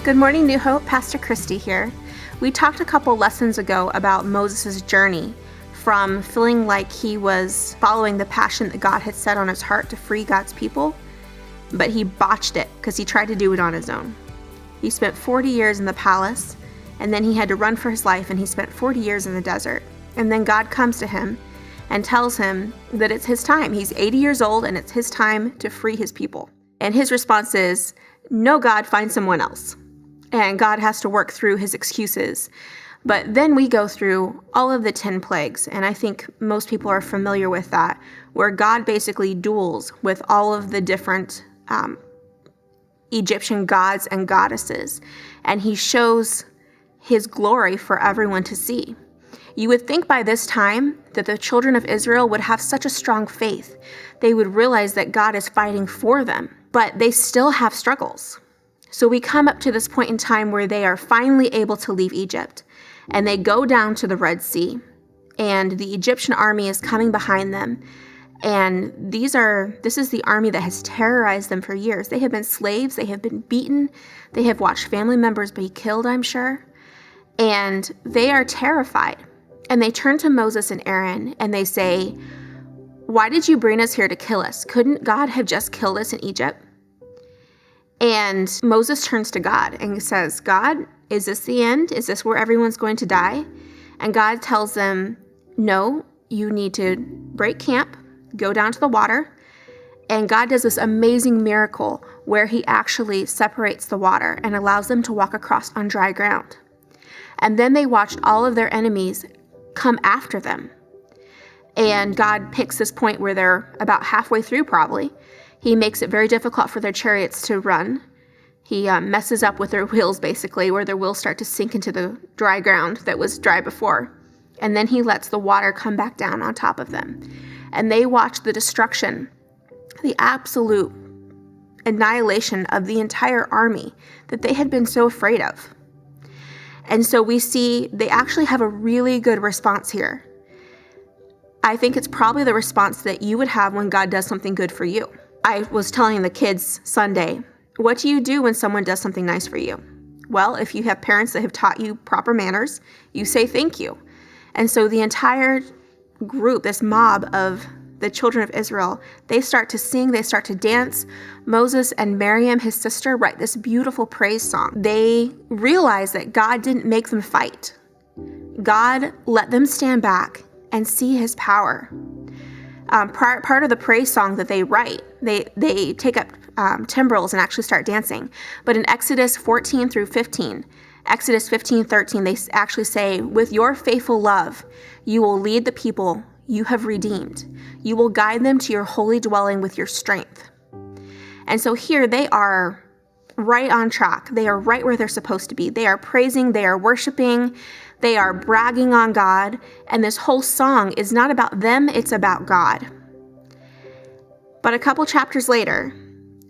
Good morning, New Hope. Pastor Christy here. We talked a couple lessons ago about Moses' journey from feeling like he was following the passion that God had set on his heart to free God's people, but he botched it because he tried to do it on his own. He spent 40 years in the palace, and then he had to run for his life, and he spent 40 years in the desert. And then God comes to him and tells him that it's his time. He's 80 years old, and it's his time to free his people. And his response is, "No, God, find someone else." And God has to work through his excuses. But then we go through all of the 10 plagues, and I think most people are familiar with that, where God basically duels with all of the different Egyptian gods and goddesses, and he shows his glory for everyone to see. You would think by this time that the children of Israel would have such a strong faith. They would realize that God is fighting for them, but they still have struggles. So we come up to this point in time where they are finally able to leave Egypt, and they go down to the Red Sea, and the Egyptian army is coming behind them. And this is the army that has terrorized them for years. They have been slaves, they have been beaten, they have watched family members be killed, I'm sure, and they are terrified. And they turn to Moses and Aaron and they say, "Why did you bring us here to kill us? Couldn't God have just killed us in Egypt?" And Moses turns to God and says, "God, is this the end? Is this where everyone's going to die?" And God tells them, "No, you need to break camp, go down to the water." And God does this amazing miracle where he actually separates the water and allows them to walk across on dry ground. And then they watched all of their enemies come after them. And God picks this point where they're about halfway through probably. He makes it very difficult for their chariots to run. He messes up with their wheels, basically, where their wheels start to sink into the dry ground that was dry before. And then he lets the water come back down on top of them. And they watch the destruction, the absolute annihilation of the entire army that they had been so afraid of. And so we see they actually have a really good response here. I think it's probably the response that you would have when God does something good for you. I was telling the kids Sunday, what do you do when someone does something nice for you? Well, if you have parents that have taught you proper manners, you say thank you. And so the entire group, this mob of the children of Israel, they start to sing, they start to dance. Moses and Miriam, his sister, write this beautiful praise song. They realize that God didn't make them fight. God let them stand back and see his power. Part of the praise song that they write, they take up timbrels and actually start dancing. But in Exodus 14 through 15, Exodus 15:13, they actually say, "With your faithful love, you will lead the people you have redeemed. You will guide them to your holy dwelling with your strength." And so here they are right on track. They are right where they're supposed to be. They are praising, they are worshiping, they are bragging on God. And this whole song is not about them, it's about God. But a couple chapters later,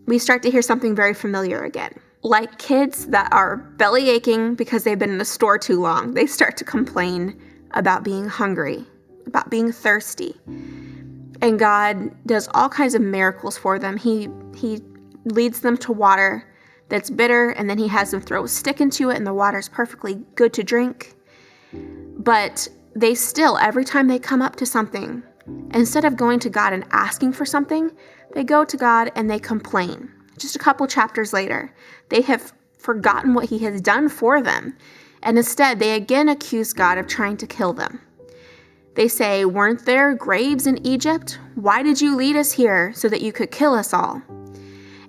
we start to hear something very familiar again. Like kids that are belly aching because they've been in the store too long, they start to complain about being hungry, about being thirsty. And God does all kinds of miracles for them. He leads them to water that's bitter, and then he has them throw a stick into it, and the water's perfectly good to drink. But they still, every time they come up to something, instead of going to God and asking for something, they go to God and they complain. Just a couple chapters later, they have forgotten what he has done for them, and instead they again accuse God of trying to kill them. They say, "Weren't there graves in Egypt? Why did you lead us here so that you could kill us all?"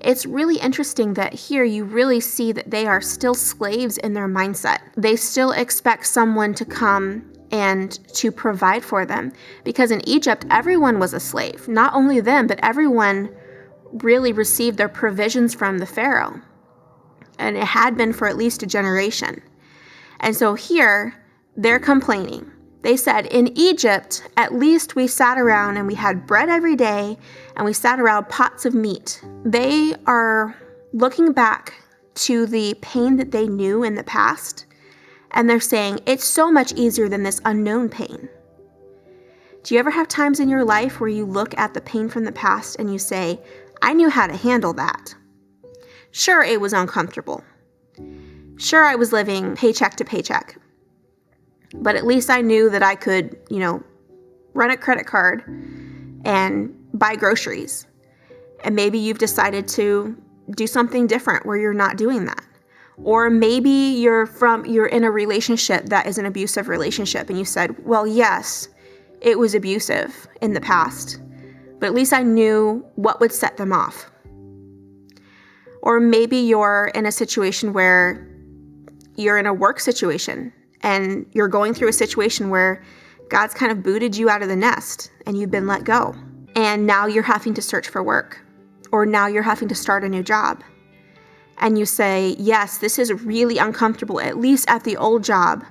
It's really interesting that here you really see that they are still slaves in their mindset. They still expect someone to come and to provide for them, because in Egypt, everyone was a slave. Not only them, but everyone really received their provisions from the Pharaoh. And it had been for at least a generation. And so here, they're complaining. They said, "In Egypt, at least we sat around and we had bread every day and we sat around pots of meat." They are looking back to the pain that they knew in the past, and they're saying, it's so much easier than this unknown pain. Do you ever have times in your life where you look at the pain from the past and you say, I knew how to handle that? Sure, it was uncomfortable. Sure, I was living paycheck to paycheck, but at least I knew that I could, run a credit card and buy groceries. And maybe you've decided to do something different where you're not doing that. Or maybe you're in a relationship that is an abusive relationship and you said, well, yes, it was abusive in the past, but at least I knew what would set them off. Or maybe you're in a situation where you're in a work situation and you're going through a situation where God's kind of booted you out of the nest and you've been let go. And now you're having to search for work, or now you're having to start a new job. And you say, yes, this is really uncomfortable, at least at the old job.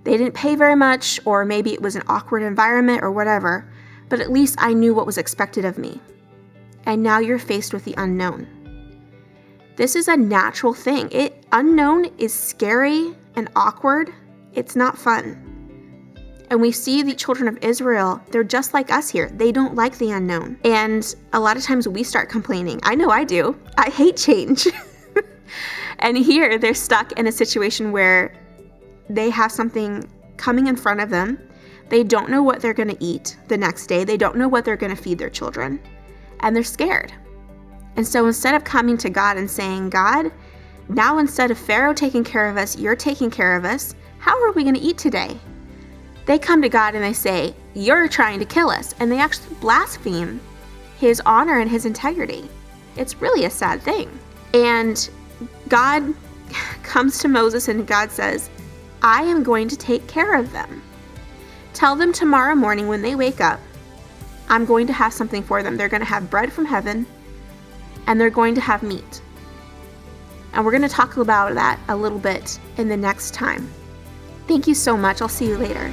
They didn't pay very much, or maybe it was an awkward environment or whatever, but at least I knew what was expected of me. And now you're faced with the unknown. This is a natural thing. Unknown is scary and awkward. It's not fun. And we see the children of Israel, they're just like us here. They don't like the unknown. And a lot of times we start complaining. I know I do. I hate change. And here they're stuck in a situation where they have something coming in front of them. They don't know what they're going to eat the next day. They don't know what they're going to feed their children. And they're scared. And so instead of coming to God and saying, God, now instead of Pharaoh taking care of us, you're taking care of us. How are we going to eat today? They come to God and they say, you're trying to kill us. And they actually blaspheme his honor and his integrity. It's really a sad thing. And God comes to Moses and God says, I am going to take care of them. Tell them tomorrow morning when they wake up, I'm going to have something for them. They're going to have bread from heaven and they're going to have meat. And we're going to talk about that a little bit in the next time. Thank you so much. I'll see you later.